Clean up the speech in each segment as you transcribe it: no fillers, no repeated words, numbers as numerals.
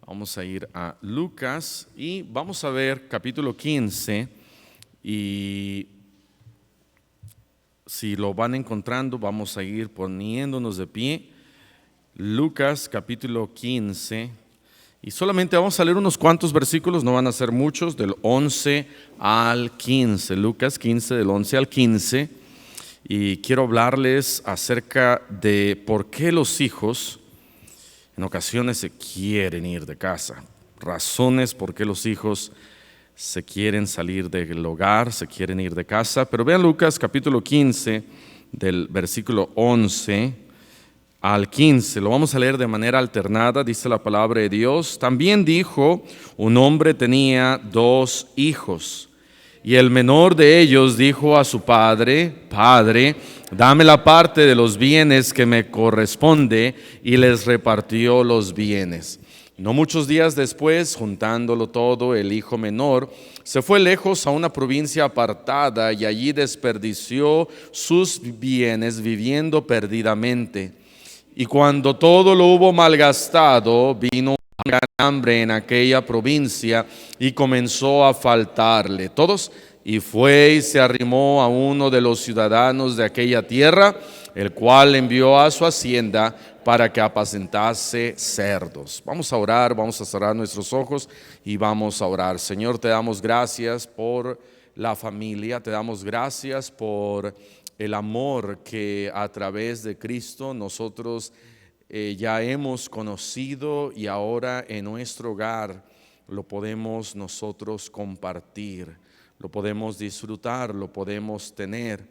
Vamos a ir a Lucas y vamos a ver capítulo 15 y si lo van encontrando vamos a ir poniéndonos de pie. Lucas capítulo 15 y solamente vamos a leer unos cuantos versículos, no van a ser muchos, del 11 al 15. Lucas 15 del 11 al 15, y quiero hablarles acerca de por qué los hijos en ocasiones se quieren ir de casa, razones por qué los hijos se quieren salir del hogar, se quieren ir de casa. Pero vean Lucas capítulo 15 del versículo 11 al 15, lo vamos a leer de manera alternada. Dice la palabra de Dios: también dijo, un hombre tenía 2 hijos, y el menor de ellos dijo a su padre: Padre, dame la parte de los bienes que me corresponde, y les repartió los bienes. No muchos días después, juntándolo todo, el hijo menor se fue lejos a una provincia apartada y allí desperdició sus bienes viviendo perdidamente. Y cuando todo lo hubo malgastado, vino una gran hambre en aquella provincia y comenzó a faltarle. Todos, y fue y se arrimó a uno de los ciudadanos de aquella tierra, el cual envió a su hacienda para que apacentase cerdos. Vamos a orar, vamos a cerrar nuestros ojos y vamos a orar. Señor, te damos gracias por la familia, te damos gracias por el amor que a través de Cristo nosotros ya hemos conocido, y ahora en nuestro hogar lo podemos nosotros compartir, lo podemos disfrutar, lo podemos tener.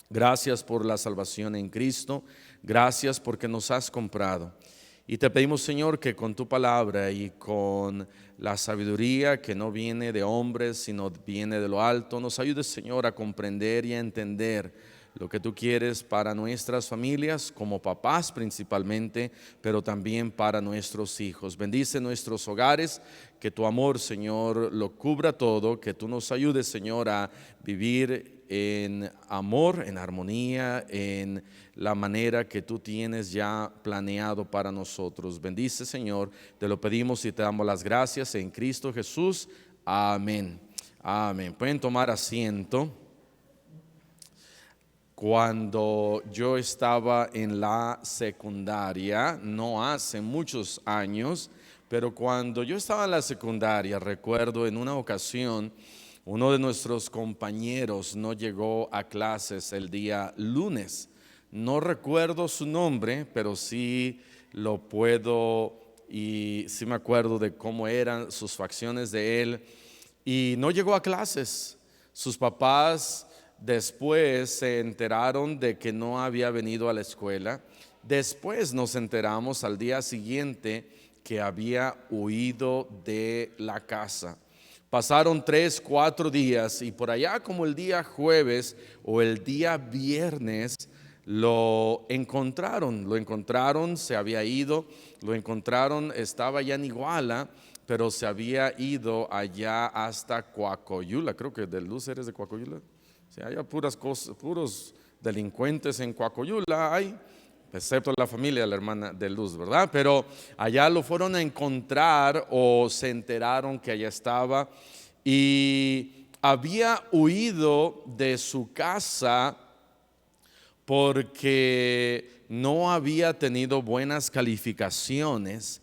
Gracias por la salvación en Cristo, gracias porque nos has comprado. Y te pedimos, Señor, que con tu palabra y con la sabiduría que no viene de hombres, sino viene de lo alto, nos ayudes, Señor, a comprender y a entender lo que tú quieres para nuestras familias, como papás principalmente, pero también para nuestros hijos. Bendice nuestros hogares, que tu amor, Señor, lo cubra todo, que tú nos ayudes, Señor, a vivir en amor, en armonía, en la manera que tú tienes ya planeado para nosotros. Bendice, Señor, te lo pedimos y te damos las gracias en Cristo Jesús. Amén. Amén. Pueden tomar asiento. Cuando yo estaba en la secundaria, no hace muchos años, pero cuando yo estaba en la secundaria, recuerdo en una ocasión, uno de nuestros compañeros no llegó a clases el día lunes. No recuerdo su nombre, pero sí lo puedo, y sí me acuerdo de cómo eran sus facciones de él. Y no llegó a clases. Sus papás después se enteraron de que no había venido a la escuela. Después nos enteramos al día siguiente que había huido de la casa. Pasaron 3, 4 días y por allá como el día jueves o el día viernes lo encontraron, se había ido, lo encontraron, estaba ya en Iguala, pero se había ido allá hasta Coacoyula. Creo que de Luz eres de Coacoyula. Sí, hay puras cosas, puros delincuentes en Coacoyula hay, excepto la familia de la hermana de Luz, ¿verdad? Pero allá lo fueron a encontrar, o se enteraron que allá estaba, y había huido de su casa porque no había tenido buenas calificaciones,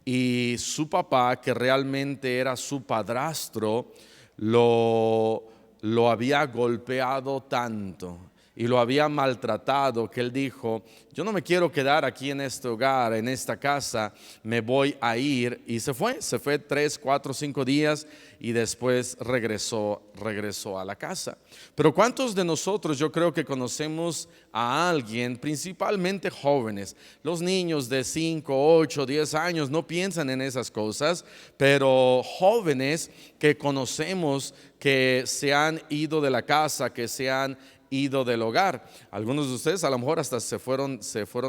y su papá, que realmente era su padrastro, lo había golpeado tanto y lo había maltratado que él dijo: yo no me quiero quedar aquí en este hogar, en esta casa, me voy a ir. Y se fue 3, 4, 5 días y después regresó a la casa. Pero ¿cuántos de nosotros, yo creo que conocemos a alguien, principalmente jóvenes? Los niños de 5, 8, 10 años no piensan en esas cosas, pero jóvenes que conocemos que se han ido de la casa, que se han ido del hogar. Algunos de ustedes a lo mejor hasta se fueron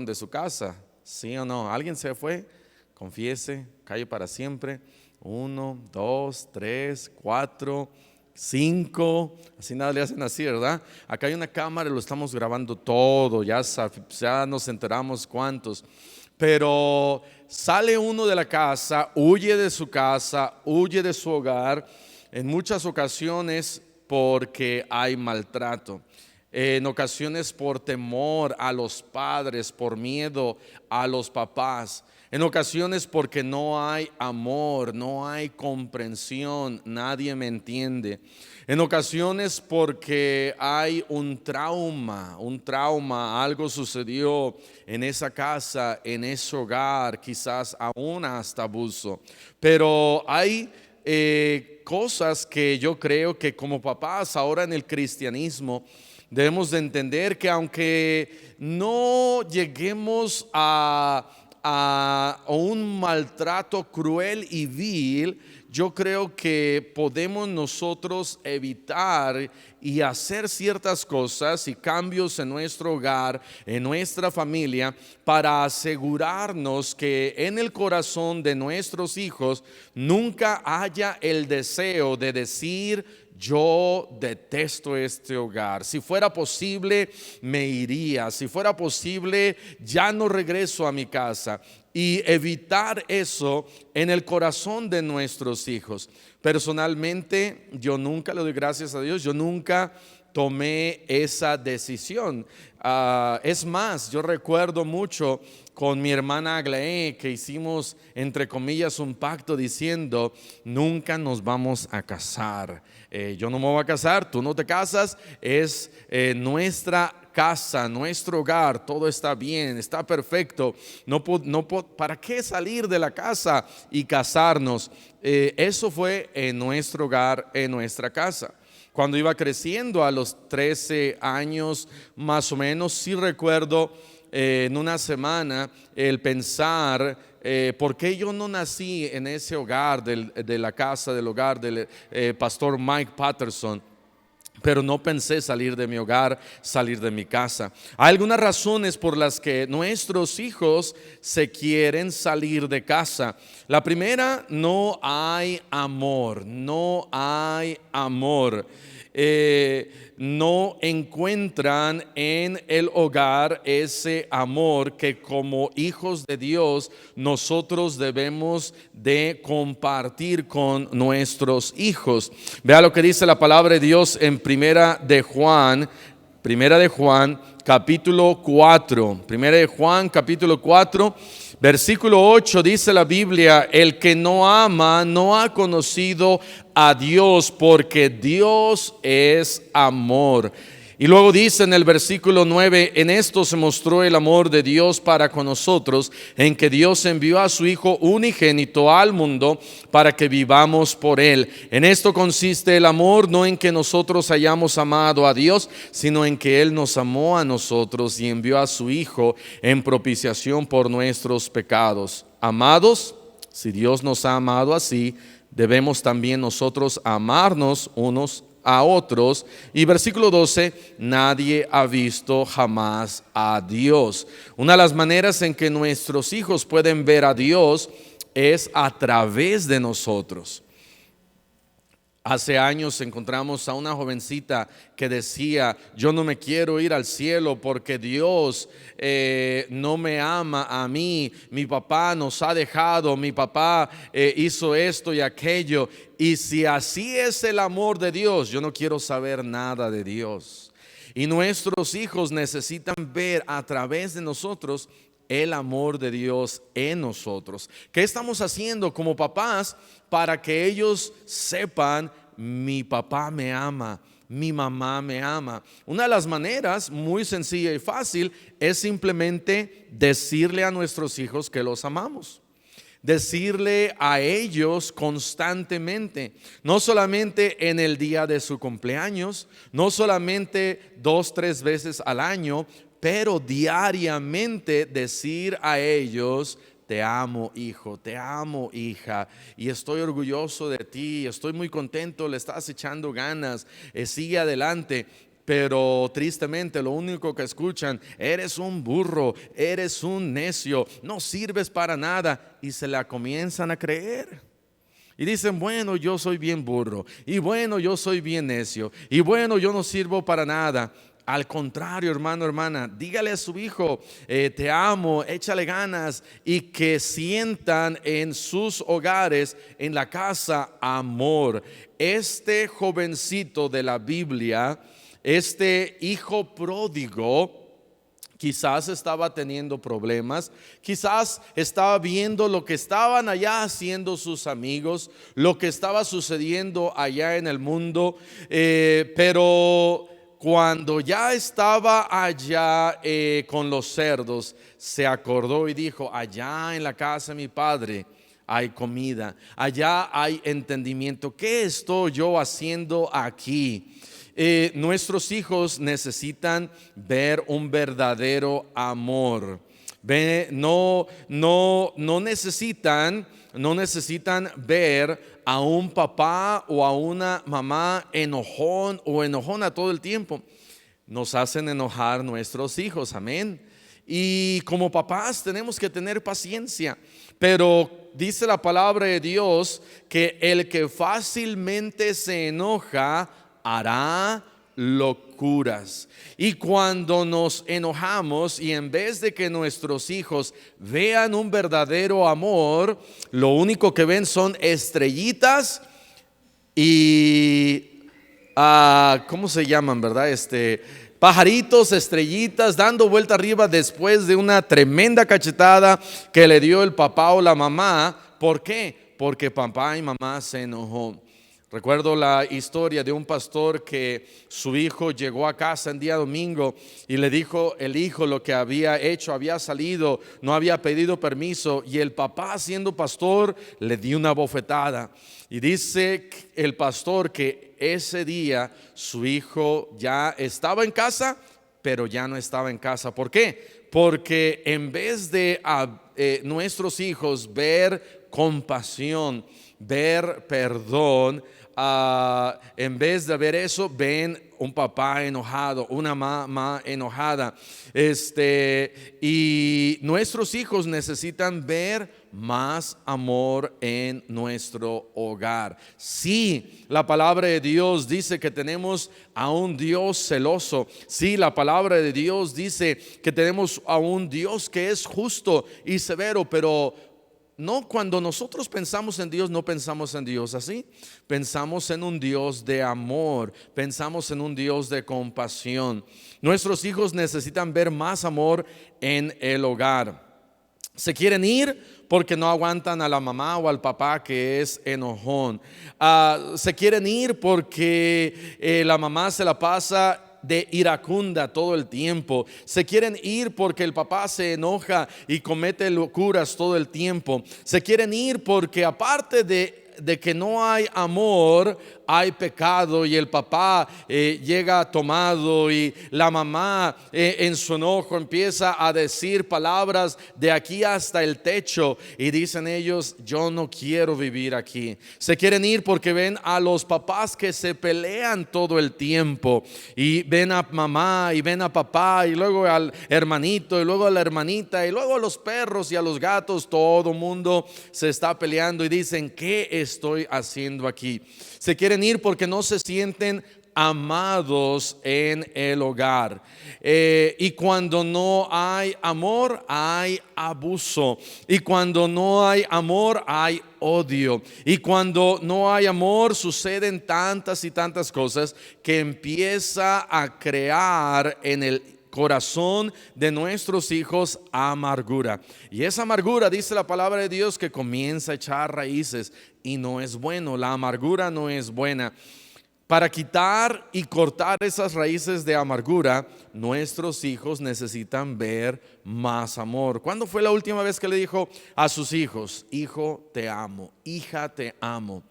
de su casa, ¿sí o no? ¿Alguien se fue? Confiese, calle para siempre. 1, 2, 3, 4, 5, así nada le hacen así, ¿verdad? Acá hay una cámara y lo estamos grabando todo, ya nos enteramos cuántos. Pero sale uno de la casa, huye de su casa, huye de su hogar, en muchas ocasiones porque hay maltrato. En ocasiones por temor a los padres, por miedo a los papás. En ocasiones porque no hay amor, no hay comprensión, nadie me entiende. En ocasiones porque hay un trauma, algo sucedió en esa casa, en ese hogar, quizás aún hasta abuso. Pero hay cosas que yo creo que como papás ahora en el cristianismo debemos de entender, que aunque no lleguemos a un maltrato cruel y vil, yo creo que podemos nosotros evitar y hacer ciertas cosas y cambios en nuestro hogar, en nuestra familia, para asegurarnos que en el corazón de nuestros hijos nunca haya el deseo de decir: yo detesto este hogar. Si fuera posible, me iría. Si fuera posible, ya no regreso a mi casa. Y evitar eso en el corazón de nuestros hijos. Personalmente, yo nunca, le doy gracias a Dios, yo nunca tomé esa decisión. Es más, yo recuerdo mucho con mi hermana Aglaé que hicimos, entre comillas, un pacto diciendo: nunca nos vamos a casar. Yo no me voy a casar, tú no te casas, es nuestra casa, nuestro hogar, todo está bien, está perfecto. ¿Para qué salir de la casa y casarnos? Eso fue en nuestro hogar, en nuestra casa. Cuando iba creciendo a los 13 años más o menos, sí recuerdo en una semana el pensar: ¿por qué yo no nací en ese hogar de la casa, del hogar del pastor Mike Patterson? Pero no pensé salir de mi hogar, salir de mi casa. Hay algunas razones por las que nuestros hijos se quieren salir de casa. La primera: no hay amor, no hay amor. No encuentran en el hogar ese amor que como hijos de Dios nosotros debemos de compartir con nuestros hijos. Vea lo que dice la palabra de Dios en Primera de Juan capítulo 4. Primera de Juan capítulo 4. Versículo 8 dice la Biblia: el que no ama no ha conocido a Dios, porque Dios es amor. Y luego dice en el versículo 9: en esto se mostró el amor de Dios para con nosotros, en que Dios envió a su Hijo unigénito al mundo para que vivamos por él. En esto consiste el amor, no en que nosotros hayamos amado a Dios, sino en que él nos amó a nosotros y envió a su Hijo en propiciación por nuestros pecados. Amados, si Dios nos ha amado así, debemos también nosotros amarnos unos a otros. Y versículo 12: nadie ha visto jamás a Dios. Una de las maneras en que nuestros hijos pueden ver a Dios es a través de nosotros. Hace años encontramos a una jovencita que decía: yo no me quiero ir al cielo porque Dios no me ama a mí, mi papá nos ha dejado, mi papá hizo esto y aquello, y si así es el amor de Dios, yo no quiero saber nada de Dios. Y nuestros hijos necesitan ver a través de nosotros el amor de Dios en nosotros. ¿Qué estamos haciendo como papás para que ellos sepan: mi papá me ama, mi mamá me ama? Una de las maneras muy sencilla y fácil es simplemente decirle a nuestros hijos que los amamos. Decirle a ellos constantemente, no solamente en el día de su cumpleaños, no solamente 2-3 veces al año, pero diariamente decir a ellos: te amo, hijo, te amo, hija, y estoy orgulloso de ti, estoy muy contento, le estás echando ganas, sigue adelante. Pero tristemente lo único que escuchan: eres un burro, eres un necio, no sirves para nada, y se la comienzan a creer. Y dicen: bueno, yo soy bien burro, y bueno, yo soy bien necio, y bueno, yo no sirvo para nada. Al contrario, hermano, hermana, dígale a su hijo, te amo, échale ganas, y que sientan en sus hogares, en la casa, amor. Este jovencito de la Biblia, este hijo pródigo, quizás estaba teniendo problemas, quizás estaba viendo lo que estaban allá haciendo sus amigos, lo que estaba sucediendo allá en el mundo, pero cuando ya estaba allá con los cerdos, se acordó y dijo, allá en la casa de mi padre hay comida, allá hay entendimiento. ¿Qué estoy yo haciendo aquí? Nuestros hijos necesitan ver un verdadero amor. No necesitan ver a un papá o a una mamá enojón o enojona todo el tiempo. Nos hacen enojar nuestros hijos, amén. Y como papás tenemos que tener paciencia, pero dice la palabra de Dios que el que fácilmente se enoja hará locuras. Y cuando nos enojamos y en vez de que nuestros hijos vean un verdadero amor, lo único que ven son estrellitas y ¿cómo se llaman, verdad? Pajaritos, estrellitas dando vuelta arriba después de una tremenda cachetada que le dio el papá o la mamá. ¿Por qué? Porque papá y mamá se enojó. Recuerdo la historia de un pastor que su hijo llegó a casa el día domingo y le dijo el hijo lo que había hecho, había salido, no había pedido permiso, y el papá, siendo pastor, le dio una bofetada. Y dice el pastor que ese día su hijo ya estaba en casa, pero ya no estaba en casa. ¿Por qué? Porque en vez de nuestros hijos ver compasión, ver perdón, en vez de ver eso, ven un papá enojado, una mamá enojada. Y nuestros hijos necesitan ver más amor en nuestro hogar. Sí, la palabra de Dios dice que tenemos a un Dios celoso. Sí, la palabra de Dios dice que tenemos a un Dios que es justo y severo, pero no, cuando nosotros pensamos en Dios, no pensamos en Dios así. Pensamos en un Dios de amor, pensamos en un Dios de compasión. Nuestros hijos necesitan ver más amor en el hogar. Se quieren ir porque no aguantan a la mamá o al papá que es enojón. Se quieren ir porque la mamá se la pasa de iracunda todo el tiempo. Se quieren ir porque el papá se enoja y comete locuras todo el tiempo. Se quieren ir porque aparte de que no hay amor, hay pecado, y el papá llega tomado y la mamá en su enojo empieza a decir palabras de aquí hasta el techo, y dicen ellos, yo no quiero vivir aquí. Se quieren ir porque ven a los papás que se pelean todo el tiempo, y ven a mamá y ven a papá y luego al hermanito y luego a la hermanita y luego a los perros y a los gatos. Todo mundo se está peleando y dicen, ¿qué estoy haciendo aquí? Se quieren ir porque no se sienten amados en el hogar. Y cuando no hay amor, hay abuso. Y cuando no hay amor, hay odio. Y cuando no hay amor, suceden tantas y tantas cosas que empieza a crear en el corazón de nuestros hijos amargura. Y esa amargura, dice la palabra de Dios, que comienza a echar raíces, y no es bueno. La amargura no es buena. Para quitar y cortar esas raíces de amargura, nuestros hijos necesitan ver más amor. ¿Cuándo fue la última vez que le dijo a sus hijos, hijo, te amo, hija, te amo?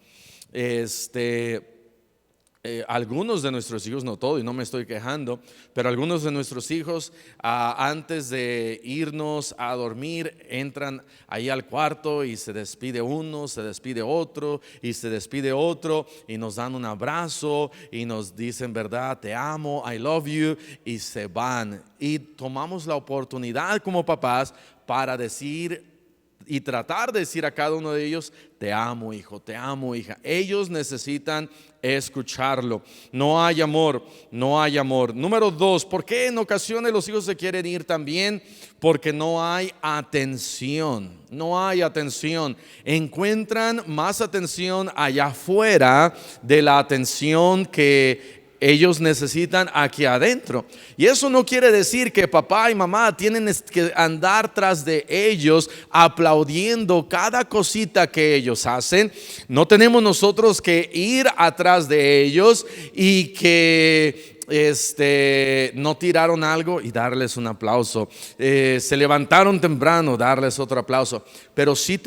Algunos de nuestros hijos, no todo, y no me estoy quejando, pero algunos de nuestros hijos antes de irnos a dormir entran ahí al cuarto y se despide uno, se despide otro y se despide otro, y nos dan un abrazo y nos dicen, verdad, te amo, I love you, y se van. Y tomamos la oportunidad como papás para decir y tratar de decir a cada uno de ellos: te amo, hijo, te amo, hija. Ellos necesitan escucharlo. No hay amor, no hay amor. Número 2, ¿por qué en ocasiones los hijos se quieren ir también? Porque no hay atención. No hay atención. Encuentran más atención allá afuera de la atención que ellos necesitan aquí adentro. Y eso no quiere decir que papá y mamá tienen que andar tras de ellos aplaudiendo cada cosita que ellos hacen. No tenemos nosotros que ir atrás de ellos y que no tiraron algo y darles un aplauso, se levantaron temprano, darles otro aplauso, pero sí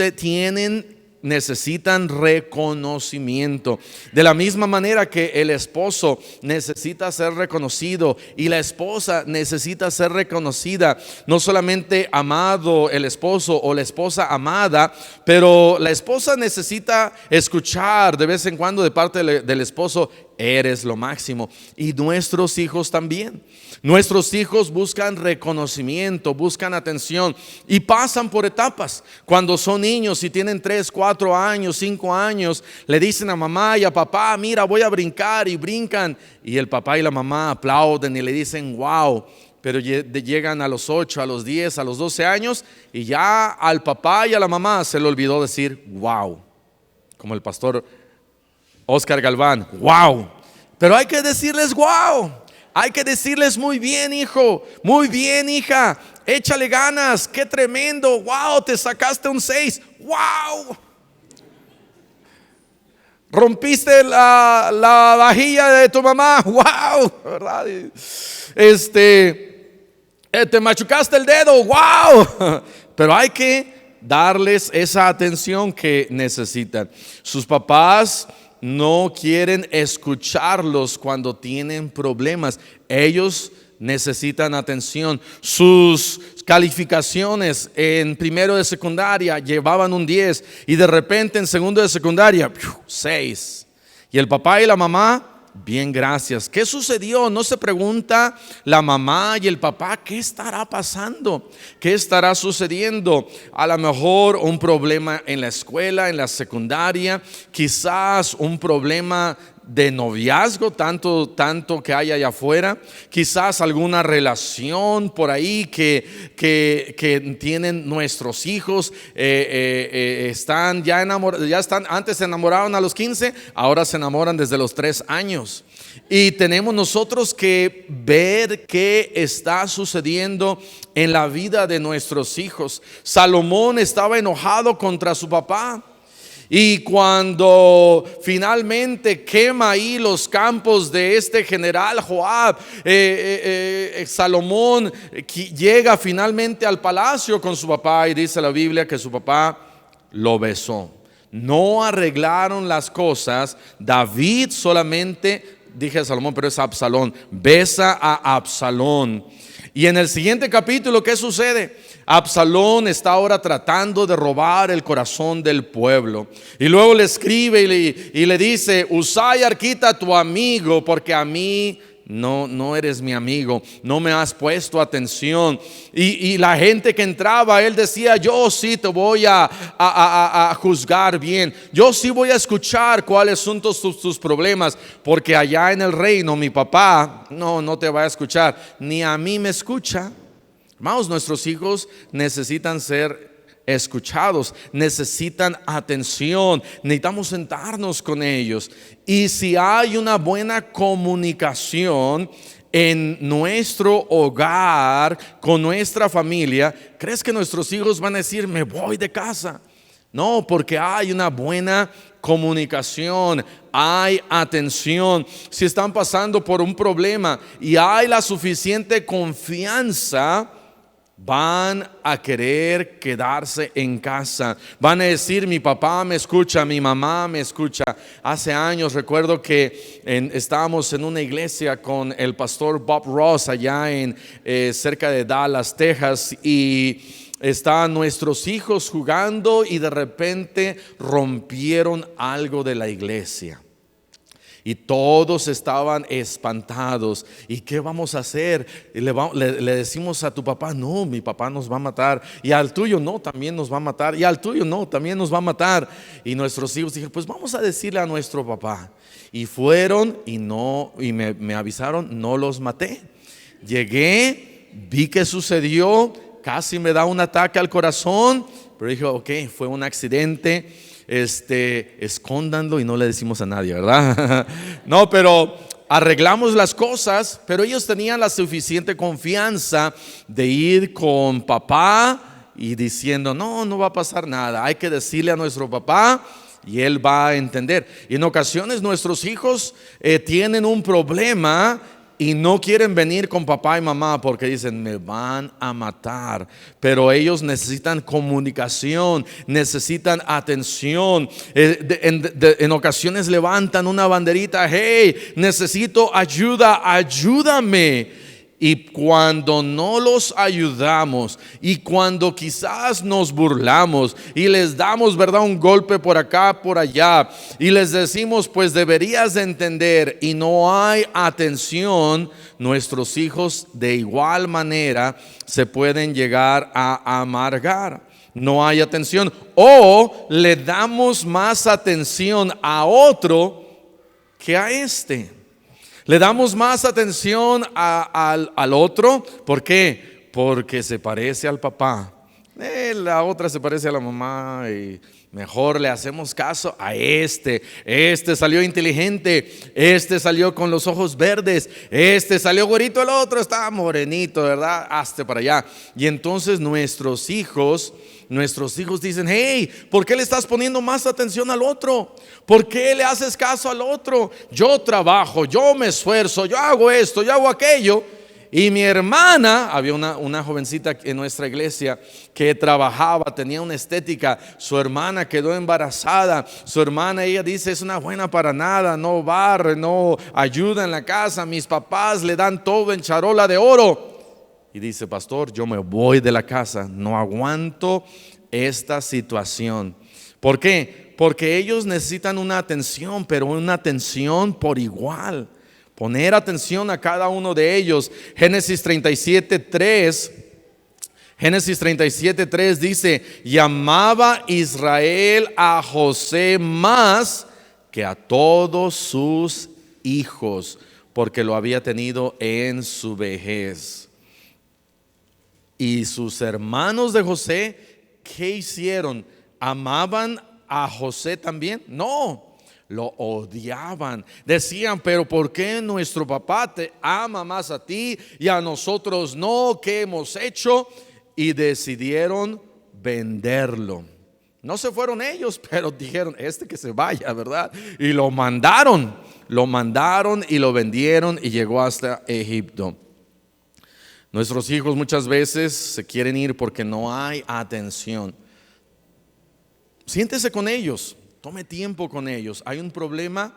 necesitan reconocimiento. De la misma manera que el esposo necesita ser reconocido y la esposa necesita ser reconocida, no solamente amado el esposo o la esposa amada, pero la esposa necesita escuchar de vez en cuando de parte del esposo: eres lo máximo. Y nuestros hijos también. Nuestros hijos buscan reconocimiento, buscan atención y pasan por etapas. Cuando son niños y tienen 3, 4 años, 5 años, le dicen a mamá y a papá: mira, voy a brincar, y brincan. Y el papá y la mamá aplauden y le dicen: wow. Pero llegan a los 8, a los 10, a los 12 años y ya al papá y a la mamá se le olvidó decir wow. Como el pastor Oscar Galván: wow. Pero hay que decirles wow. Hay que decirles: muy bien, hijo, muy bien, hija, échale ganas, qué tremendo, wow, te sacaste un 6, wow. Rompiste la vajilla de tu mamá, wow, ¿verdad? Te machucaste el dedo, wow. Pero hay que darles esa atención que necesitan. Sus papás no quieren escucharlos cuando tienen problemas. Ellos necesitan atención. Sus calificaciones en primero de secundaria llevaban un 10 y de repente en segundo de secundaria 6. Y el papá y la mamá: bien, gracias. ¿Qué sucedió? No se pregunta la mamá y el papá: ¿qué estará pasando? ¿Qué estará sucediendo? A lo mejor un problema en la escuela, en la secundaria, quizás un problema de noviazgo, tanto que hay allá afuera, quizás alguna relación por ahí que tienen nuestros hijos, están ya enamorados, antes se enamoraron a los 15, ahora se enamoran desde los 3 años. Y tenemos nosotros que ver qué está sucediendo en la vida de nuestros hijos. Salomón estaba enojado contra su papá. Y cuando finalmente quema ahí los campos de este general Joab, Salomón llega finalmente al palacio con su papá y dice la Biblia que su papá lo besó. No arreglaron las cosas. David solamente, dije a Salomón, pero es Absalón, besa a Absalón. Y en el siguiente capítulo, ¿qué sucede? Absalón está ahora tratando de robar el corazón del pueblo. Y luego le escribe y le dice: Usai Arquita, tu amigo, porque a mí no eres mi amigo, no me has puesto atención. Y la gente que entraba, él decía: yo sí te voy a juzgar bien, yo sí voy a escuchar cuáles son tus problemas, porque allá en el reino mi papá no te va a escuchar, ni a mí me escucha. Hermanos, nuestros hijos necesitan ser escuchados, necesitan atención, necesitamos sentarnos con ellos. Y si hay una buena comunicación en nuestro hogar, con nuestra familia, ¿crees que nuestros hijos van a decir: me voy de casa? No, porque hay una buena comunicación, hay atención. Si están pasando por un problema y hay la suficiente confianza, van a querer quedarse en casa. Van a decir: mi papá me escucha, mi mamá me escucha. Hace años recuerdo que estábamos en una iglesia con el pastor Bob Ross allá cerca de Dallas, Texas, y estaban nuestros hijos jugando y de repente rompieron algo de la iglesia. Y todos estaban espantados. ¿Y qué vamos a hacer? Y le decimos a tu papá: no, mi papá nos va a matar. Y al tuyo: no, también nos va a matar. Y al tuyo: no, también nos va a matar. Y nuestros hijos dijeron: pues vamos a decirle a nuestro papá. Y fueron y me avisaron, no los maté. Llegué, vi que sucedió, casi me da un ataque al corazón, pero dije: ok, fue un accidente. Escóndanlo y no le decimos a nadie, ¿verdad? No, pero arreglamos las cosas. Pero ellos tenían la suficiente confianza de ir con papá y diciendo: no va a pasar nada, hay que decirle a nuestro papá y él va a entender. Y en ocasiones nuestros hijos tienen un problema y no quieren venir con papá y mamá porque dicen: me van a matar. Pero ellos necesitan comunicación, necesitan atención. En ocasiones levantan una banderita: hey, necesito ayuda, ayúdame. Y cuando no los ayudamos, y cuando quizás nos burlamos y les damos, ¿verdad?, un golpe por acá, por allá, y les decimos: pues deberías de entender, y no hay atención, nuestros hijos de igual manera se pueden llegar a amargar. No hay atención, o le damos más atención a otro que a este. Le damos más atención al otro. ¿Por qué? Porque se parece al papá. La otra se parece a la mamá y mejor le hacemos caso a este. Este salió inteligente, este salió con los ojos verdes, este salió güerito, el otro está morenito, ¿verdad? Hazte para allá. Y entonces nuestros hijos dicen: hey, ¿por qué le estás poniendo más atención al otro? ¿Por qué le haces caso al otro? Yo trabajo, yo me esfuerzo, yo hago esto, yo hago aquello. Y mi hermana, había una jovencita en nuestra iglesia que trabajaba, tenía una estética. Su hermana quedó embarazada. Su hermana, ella dice: es una buena para nada, no barre, no ayuda en la casa. Mis papás le dan todo en charola de oro. Y dice: pastor, yo me voy de la casa, no aguanto esta situación. ¿Por qué? Porque ellos necesitan una atención, pero una atención por igual. Poner atención a cada uno de ellos. Génesis 37:3 dice: y amaba Israel a José más que a todos sus hijos, porque lo había tenido en su vejez. Y sus hermanos de José, ¿qué hicieron? ¿Amaban a José también? No, lo odiaban. Decían: pero ¿por qué nuestro papá te ama más a ti y a nosotros no? ¿Qué hemos hecho? Y decidieron venderlo. No se fueron ellos, pero dijeron: que se vaya, ¿verdad? Y lo mandaron y lo vendieron y llegó hasta Egipto. Nuestros hijos muchas veces se quieren ir porque no hay atención. Siéntese con ellos, tome tiempo con ellos. Hay un problema.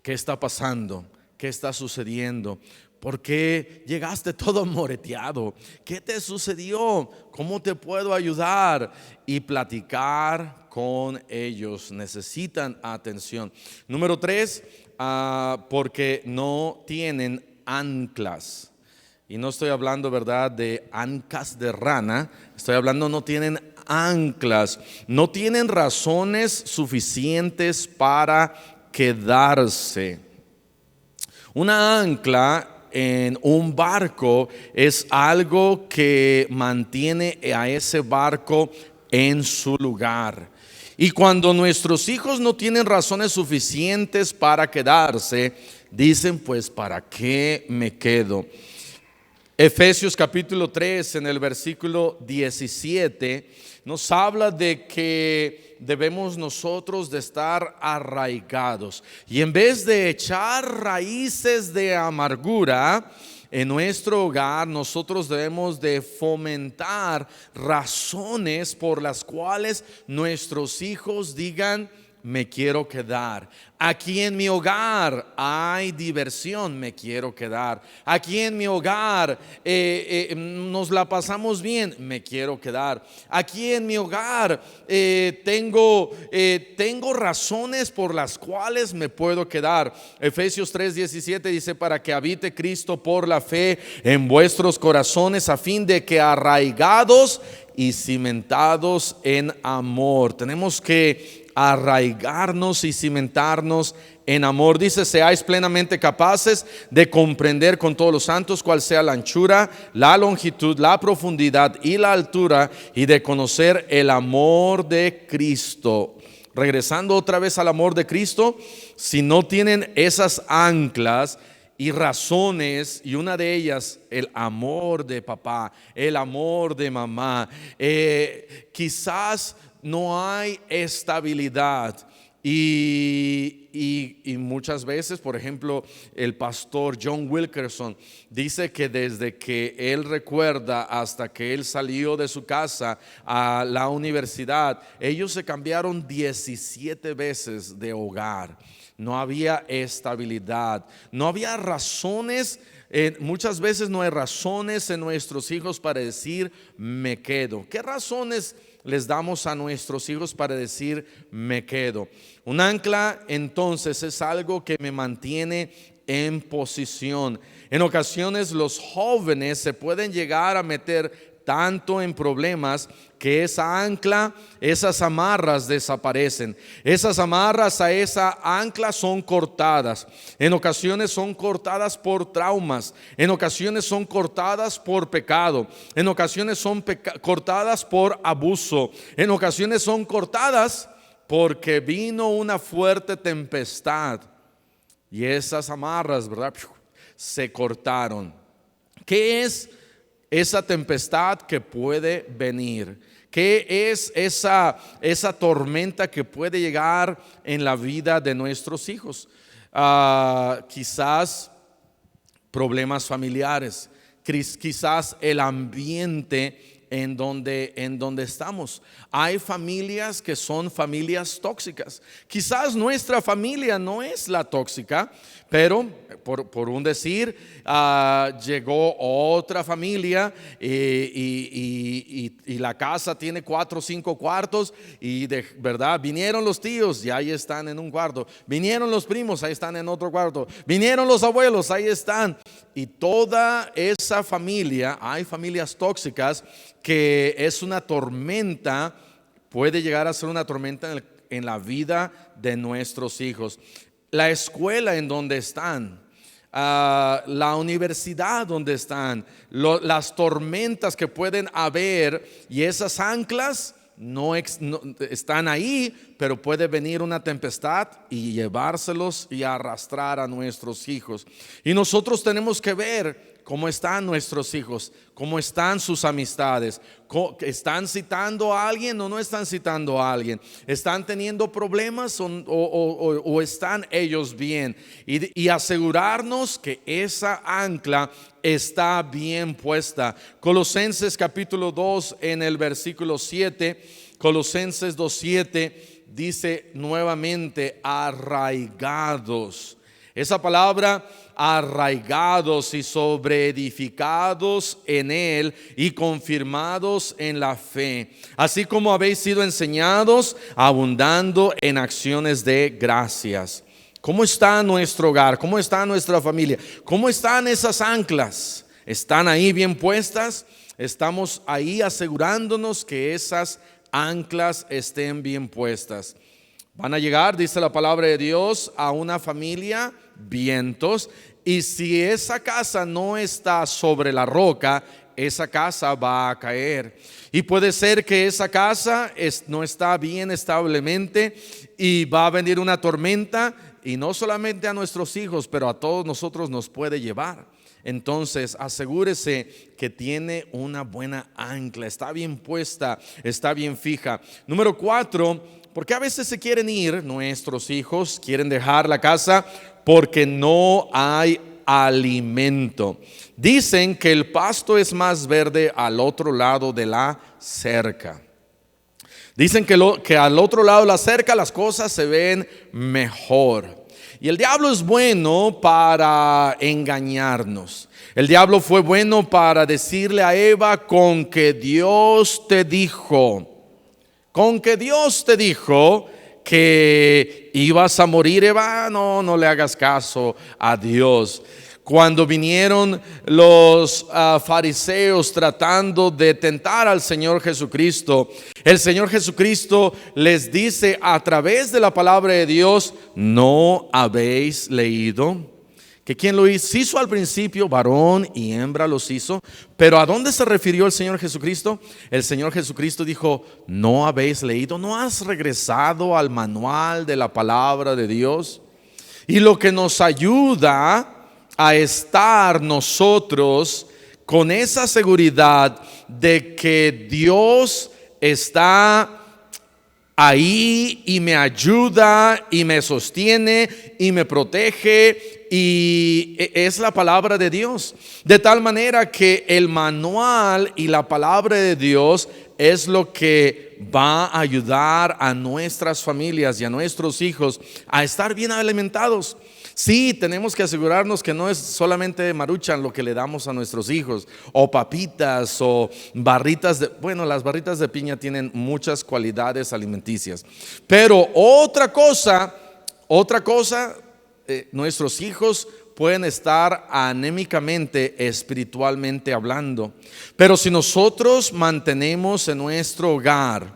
¿Qué está pasando? ¿Qué está sucediendo? ¿Por qué llegaste todo moreteado? ¿Qué te sucedió? ¿Cómo te puedo ayudar? Y platicar con ellos. Necesitan atención. Número 3, porque no tienen anclas. Y no estoy hablando, ¿verdad?, de ancas de rana. Estoy hablando, no tienen anclas. No tienen razones suficientes para quedarse. Una ancla en un barco es algo que mantiene a ese barco en su lugar. Y cuando nuestros hijos no tienen razones suficientes para quedarse, dicen: pues ¿para qué me quedo? Efesios capítulo 3, en el versículo 17, nos habla de que debemos nosotros de estar arraigados. Y en vez de echar raíces de amargura en nuestro hogar, nosotros debemos de fomentar razones por las cuales nuestros hijos digan: me quiero quedar. Aquí en mi hogar hay diversión, me quiero quedar. Aquí en mi hogar nos la pasamos bien, me quiero quedar. Aquí en mi hogar tengo razones por las cuales me puedo quedar. Efesios 3:17 dice: para que habite Cristo por la fe en vuestros corazones, a fin de que arraigados y cimentados en amor. Tenemos que arraigarnos y cimentarnos en amor. Dice: seáis plenamente capaces de comprender con todos los santos cuál sea la anchura, la longitud, la profundidad y la altura, y de conocer el amor de Cristo. Regresando otra vez al amor de Cristo, si no tienen esas anclas y razones, y una de ellas el amor de papá, el amor de mamá, quizás no hay estabilidad. Y muchas veces, por ejemplo, el pastor John Wilkerson dice que desde que él recuerda hasta que él salió de su casa a la universidad, ellos se cambiaron 17 veces de hogar. No había estabilidad, no había razones. Muchas veces no hay razones en nuestros hijos para decir me quedo. ¿Qué razones les damos a nuestros hijos para decir me quedo? Un ancla entonces es algo que me mantiene en posición. En ocasiones los jóvenes se pueden llegar a meter tanto en problemas que esa ancla, esas amarras desaparecen. Esas amarras a esa ancla son cortadas. En ocasiones son cortadas por traumas. En ocasiones son cortadas por pecado. En ocasiones son cortadas por abuso. En ocasiones son cortadas porque vino una fuerte tempestad y esas amarras, ¿verdad?, se cortaron. ¿Qué es esa tempestad que puede venir? ¿Qué es esa tormenta que puede llegar en la vida de nuestros hijos? Quizás problemas familiares, quizás el ambiente en donde estamos. Hay familias que son familias tóxicas. Quizás nuestra familia no es la tóxica, pero por un decir, llegó otra familia y la casa tiene 4 o 5 cuartos y verdad, vinieron los tíos y ahí están en un cuarto, vinieron los primos, ahí están en otro cuarto, vinieron los abuelos, ahí están. Y toda esa familia, hay familias tóxicas que es una tormenta, puede llegar a ser una tormenta en la vida de nuestros hijos. La escuela en donde están, la universidad donde están, las tormentas que pueden haber, y esas anclas no están ahí, pero puede venir una tempestad y llevárselos y arrastrar a nuestros hijos. Y nosotros tenemos que ver cómo están nuestros hijos, cómo están sus amistades, ¿están citando a alguien o no están citando a alguien? ¿Están teniendo problemas o están ellos bien? Y asegurarnos que esa ancla está bien puesta. Colosenses capítulo 2 en el versículo 7, Colosenses 2:7 dice nuevamente arraigados. Esa palabra arraigados y sobreedificados en él y confirmados en la fe, así como habéis sido enseñados, abundando en acciones de gracias. ¿Cómo está nuestro hogar? ¿Cómo está nuestra familia? ¿Cómo están esas anclas? ¿Están ahí bien puestas? Estamos ahí asegurándonos que esas anclas estén bien puestas. Van a llegar, dice la palabra de Dios, a una familia vientos, y si esa casa no está sobre la roca, esa casa va a caer. Y puede ser que esa casa no está bien establemente y va a venir una tormenta, y no solamente a nuestros hijos, pero a todos nosotros nos puede llevar. Entonces asegúrese que tiene una buena ancla, está bien puesta, está bien fija. Número 4, porque a veces se quieren ir nuestros hijos, quieren dejar la casa porque no hay alimento. Dicen que el pasto es más verde al otro lado de la cerca. Dicen que al otro lado de la cerca las cosas se ven mejor. Y el diablo es bueno para engañarnos. El diablo fue bueno para decirle a Eva: con que Dios te dijo, con que Dios te dijo que ibas a morir, Eva, no le hagas caso a Dios. Cuando vinieron los fariseos tratando de tentar al Señor Jesucristo, el Señor Jesucristo les dice a través de la palabra de Dios: ¿no habéis leído que quien lo hizo al principio, varón y hembra los hizo? Pero ¿a dónde se refirió el Señor Jesucristo? El Señor Jesucristo dijo: ¿no habéis leído? ¿No has regresado al manual de la palabra de Dios? Y lo que nos ayuda a estar nosotros con esa seguridad de que Dios está ahí y me ayuda y me sostiene y me protege, y es la palabra de Dios. De tal manera que el manual y la palabra de Dios es lo que va a ayudar a nuestras familias y a nuestros hijos a estar bien alimentados. Sí, tenemos que asegurarnos que no es solamente maruchan lo que le damos a nuestros hijos, o papitas, o barritas de, bueno, las barritas de piña tienen muchas cualidades alimenticias. Pero otra cosa, nuestros hijos pueden estar anémicamente, espiritualmente hablando. Pero si nosotros mantenemos en nuestro hogar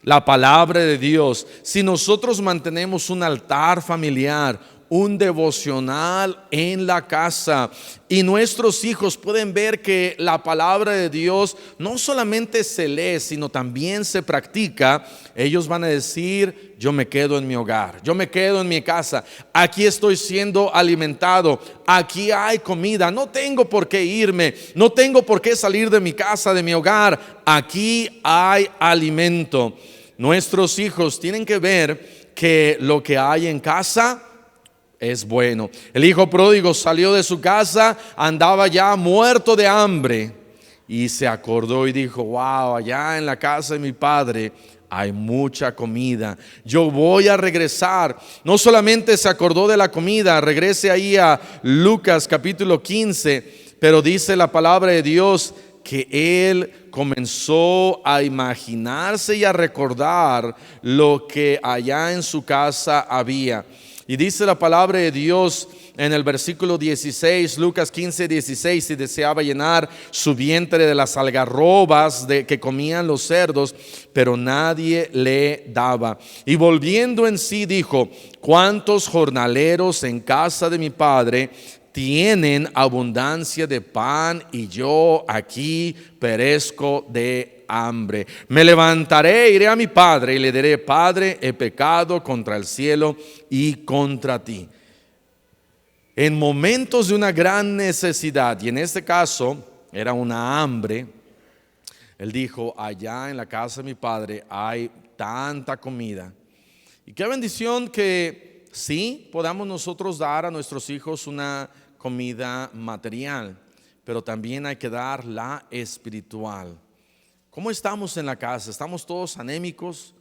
la palabra de Dios, si nosotros mantenemos un altar familiar, un devocional en la casa, y nuestros hijos pueden ver que la palabra de Dios no solamente se lee, sino también se practica, ellos van a decir: yo me quedo en mi hogar, yo me quedo en mi casa, aquí estoy siendo alimentado, aquí hay comida, no tengo por qué irme, no tengo por qué salir de mi casa, de mi hogar, aquí hay alimento. Nuestros hijos tienen que ver que lo que hay en casa es bueno. El hijo pródigo salió de su casa, andaba ya muerto de hambre, y se acordó y dijo: wow, allá en la casa de mi padre hay mucha comida, yo voy a regresar. No solamente se acordó de la comida, regrese ahí a Lucas capítulo 15, pero dice la palabra de Dios que él comenzó a imaginarse y a recordar lo que allá en su casa había. Y dice la palabra de Dios en el versículo 16, Lucas 15, 16: y deseaba llenar su vientre de las algarrobas que comían los cerdos, pero nadie le daba. Y volviendo en sí dijo: ¿cuántos jornaleros en casa de mi padre tienen abundancia de pan, y yo aquí perezco de hambre? Me levantaré, iré a mi padre y le diré: Padre, he pecado contra el cielo y contra ti. En momentos de una gran necesidad, y en este caso era una hambre, él dijo: allá en la casa de mi padre hay tanta comida. Y qué bendición que sí podamos nosotros dar a nuestros hijos una comida material, pero también hay que dar la espiritual. ¿Cómo estamos en la casa? ¿Estamos todos anémicos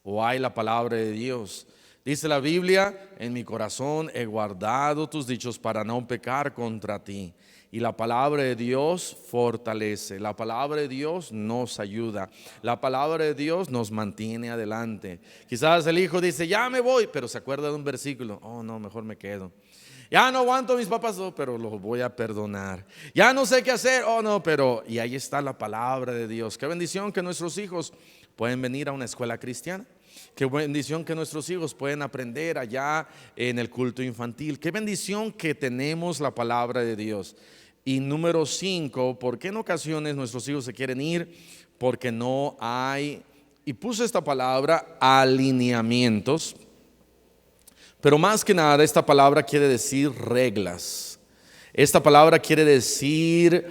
o hay la palabra de Dios? Dice la Biblia: en mi corazón he guardado tus dichos para no pecar contra ti. Y la palabra de Dios fortalece, la palabra de Dios nos ayuda, la palabra de Dios nos mantiene adelante. Quizás el hijo dice: ya me voy, pero se acuerda de un versículo: oh no, mejor me quedo. Ya no aguanto a mis papás, oh, pero los voy a perdonar. Ya no sé qué hacer, oh no, pero... Y ahí está la palabra de Dios. Qué bendición que nuestros hijos pueden venir a una escuela cristiana. Qué bendición que nuestros hijos pueden aprender allá en el culto infantil. Qué bendición que tenemos la palabra de Dios. Y número 5, ¿por qué en ocasiones nuestros hijos se quieren ir? Porque no hay, y puse esta palabra, alineamientos. Pero más que nada, esta palabra quiere decir reglas. Esta palabra quiere decir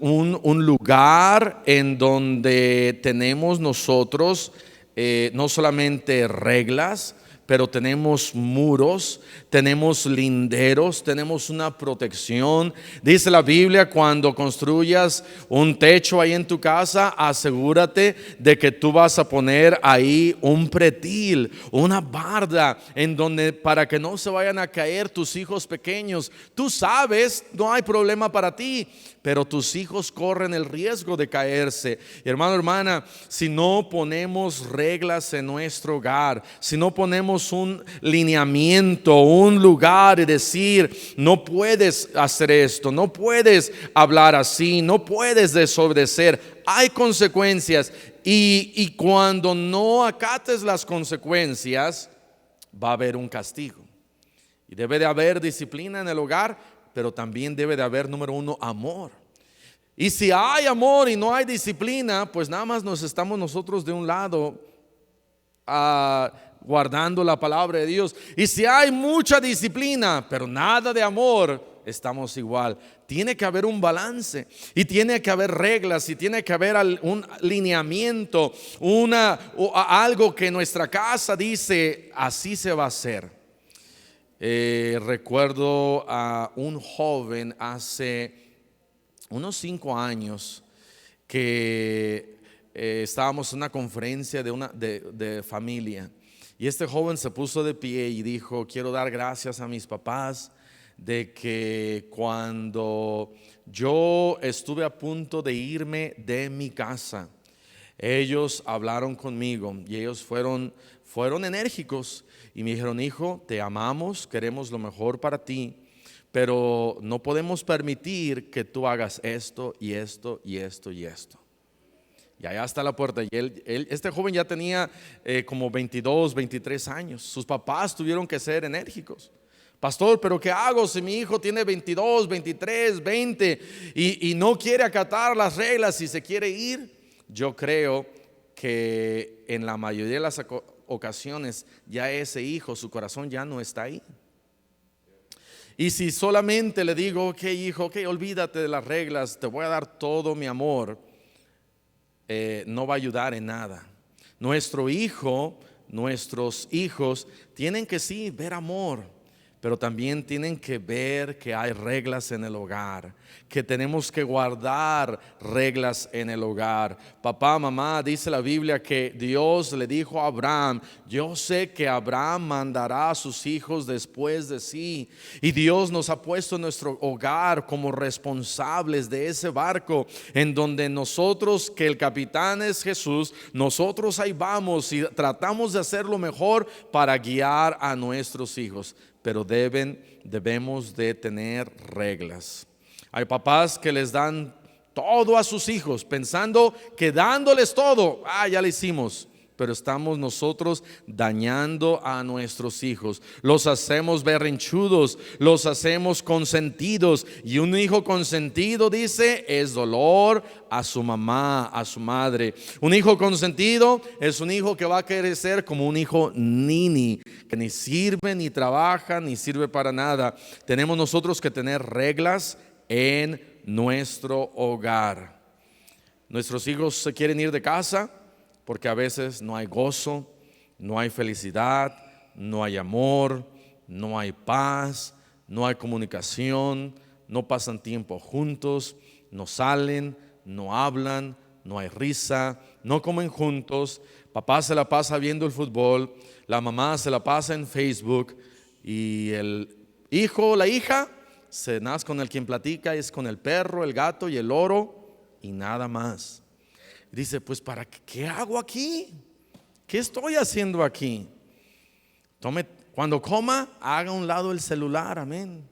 un lugar en donde tenemos nosotros no solamente reglas, pero tenemos muros, tenemos linderos, tenemos una protección. Dice la Biblia, cuando construyas un techo ahí en tu casa, asegúrate de que tú vas a poner ahí un pretil, una barda, en donde para que no se vayan a caer tus hijos pequeños. Tú sabes, no hay problema para ti, pero tus hijos corren el riesgo de caerse. Y hermano, hermana, si no ponemos reglas en nuestro hogar, si no ponemos un lineamiento, un lugar y decir, no puedes hacer esto, no puedes hablar así, no puedes desobedecer, hay consecuencias. Y cuando no acates las consecuencias, va a haber un castigo. Y debe de haber disciplina en el hogar, pero también debe de haber, número uno, amor. Y si hay amor y no hay disciplina, pues nada más nos estamos nosotros de un lado guardando la palabra de Dios. Y si hay mucha disciplina, pero nada de amor, estamos igual. Tiene que haber un balance y tiene que haber reglas y tiene que haber un lineamiento, algo que nuestra casa dice, así se va a hacer. Recuerdo a un joven hace unos 5 años que estábamos en una conferencia de familia, y este joven se puso de pie y dijo: quiero dar gracias a mis papás de que cuando yo estuve a punto de irme de mi casa, ellos hablaron conmigo y ellos fueron enérgicos y me dijeron: hijo, te amamos, queremos lo mejor para ti, pero no podemos permitir que tú hagas esto y esto y esto y esto. Y allá está la puerta. Y este joven ya tenía como 22, 23 años. Sus papás tuvieron que ser enérgicos. Pastor, pero ¿qué hago si mi hijo tiene 22, 23, 20 y no quiere acatar las reglas y se quiere ir? Yo creo que en la mayoría de las ocasiones ya ese hijo, su corazón ya no está ahí. Y si solamente le digo: ok, hijo, ok, olvídate de las reglas, te voy a dar todo mi amor, no va a ayudar en nada. Nuestros hijos tienen que sí ver amor, pero también tienen que ver que hay reglas en el hogar, que tenemos que guardar reglas en el hogar. Papá, mamá, dice la Biblia que Dios le dijo a Abraham: yo sé que Abraham mandará a sus hijos después de sí. Y Dios nos ha puesto en nuestro hogar como responsables de ese barco, en donde nosotros, que el capitán es Jesús, nosotros ahí vamos y tratamos de hacer lo mejor para guiar a nuestros hijos. Pero debemos de tener reglas. Hay papás que les dan todo a sus hijos pensando que dándoles todo, ya le hicimos. Pero estamos nosotros dañando a nuestros hijos. Los hacemos berrinchudos, los hacemos consentidos. Y un hijo consentido, dice, es dolor a su mamá, a su madre. Un hijo consentido es un hijo que va a crecer como un hijo nini, que ni sirve, ni trabaja, ni sirve para nada. Tenemos nosotros que tener reglas en nuestro hogar. Nuestros hijos se quieren ir de casa porque a veces no hay gozo, no hay felicidad, no hay amor, no hay paz, no hay comunicación, no pasan tiempo juntos, no salen, no hablan, no hay risa, no comen juntos. Papá se la pasa viendo el fútbol, la mamá se la pasa en Facebook, y el hijo o la hija se nace con el quien platica, es con el perro, el gato y el loro y nada más. Dice: pues ¿para qué hago aquí? ¿Qué estoy haciendo aquí? Cuando coma, haga a un lado el celular, amén.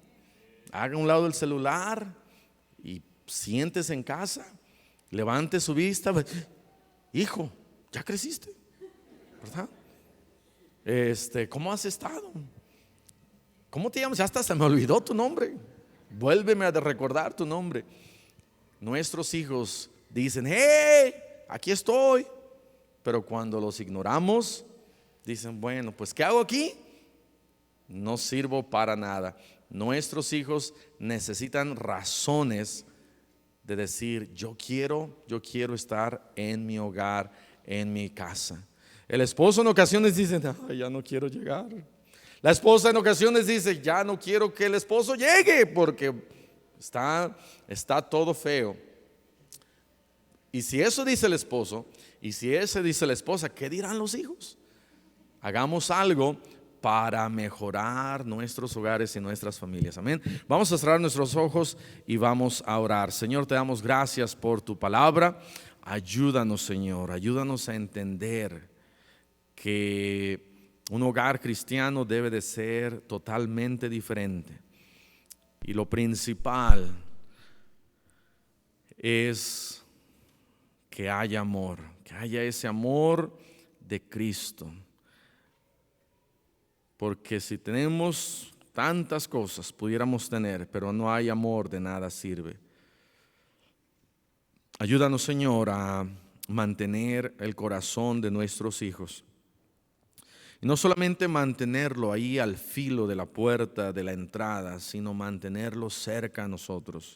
Haga a un lado el celular y siéntese en casa, levante su vista. Hijo, ya creciste, ¿verdad? ¿Cómo has estado? ¿Cómo te llamas? Ya hasta se me olvidó tu nombre. Vuélveme a recordar tu nombre. Nuestros hijos dicen: hey, aquí estoy. Pero cuando los ignoramos, dicen: bueno, pues ¿qué hago aquí? No sirvo para nada. Nuestros hijos necesitan razones de decir: yo quiero estar en mi hogar, en mi casa. El esposo en ocasiones dice, "No, ya no quiero llegar". La esposa en ocasiones dice, ya no quiero que el esposo llegue porque está todo feo. Y si eso dice el esposo, y si ese dice la esposa, ¿qué dirán los hijos? Hagamos algo para mejorar nuestros hogares y nuestras familias. Amén. Vamos a cerrar nuestros ojos y vamos a orar. Señor, te damos gracias por tu palabra. Ayúdanos, Señor, ayúdanos a entender que un hogar cristiano debe de ser totalmente diferente. Y lo principal es que haya amor, que haya ese amor de Cristo. Porque si tenemos tantas cosas, pudiéramos tener, pero no hay amor, de nada sirve. Ayúdanos, Señor, a mantener el corazón de nuestros hijos. Y no solamente mantenerlo ahí al filo de la puerta de la entrada, sino mantenerlo cerca a nosotros.